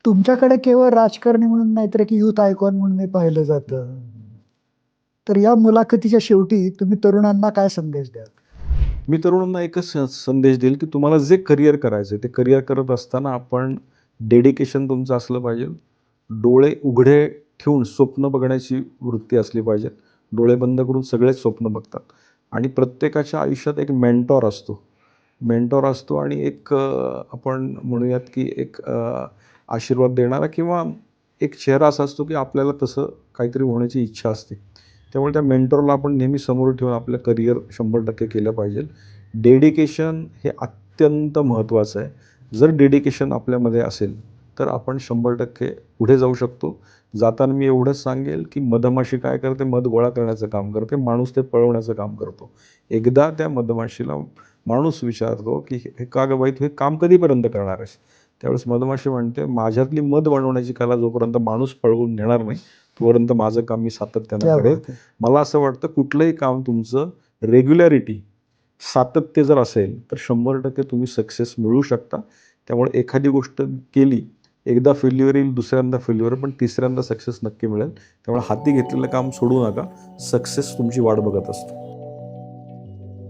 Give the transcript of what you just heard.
तुमच्याकडे केवळ राजकारणी म्हणून नाही तर एक युथ आयकॉन म्हणून हे पाहिलं जातं. तर या मुलाखतीच्या शेवटी तुम्ही तरुणांना काय संदेश द्याल? मी तरुणांना एकच संदेश देईल, की तुम्हाला जे करियर करायचं ते करियर करत असताना आपण डेडिकेशन तुमचं असलं पाहिजे. डोळे उघडे ठेवून स्वप्न बघण्याची वृत्ती असली पाहिजे. डोळे बंद करून सगळेच स्वप्न बघतात आणि प्रत्येकाच्या आयुष्यात एक मेंटॉर असतो. मेंटॉर असतो आणि एक आपण म्हणूयात, की एक आशीर्वाद देणारा किंवा एक चेहरा असा असतो, की आपल्याला तसं काहीतरी होण्याची इच्छा असते. त्यामुळे त्या मेंटॉरला आपण नेहमी समोर ठेवून आपलं करियर 100% केलं पाहिजे. डेडिकेशन हे अत्यंत महत्त्वाचं आहे. जर डेडिकेशन आपल्यामध्ये असेल, तर आपण 100% पुढे जाऊ शकतो. जाताना मी एवढंच सांगेल, की मधमाशी काय करते? मध गोळा करण्याचं काम करते. माणूस ते पळवण्याचं काम करतो. एकदा त्या मधमाशीला माणूस विचारतो, की "हे का गं बाई, तू हे काम कधीपर्यंत करणार आहेस?" त्यावेळेस मधमाशी म्हणते, "माझ्यातली मध बनवण्याची कला जोपर्यंत माणूस पळवून नेणार नाही, तोपर्यंत माझं काम मी सातत्यानं क्या करेन." बात है! मला असं वाटतं कुठलंही काम तुमचं रेग्युलॅरिटी, सातत्य जर असेल, तर 100% तुम्ही सक्सेस मिळवू शकता. त्यामुळे एखादी गोष्ट केली, एकदा फेल्युअर येईल, दुसऱ्यांदा फेल्युअर, पण तिसऱ्यांदा सक्सेस नक्की मिळेल. त्यामुळे हाती घेतलेलं काम सोडू नका. सक्सेस तुमची वाट बघत असतो.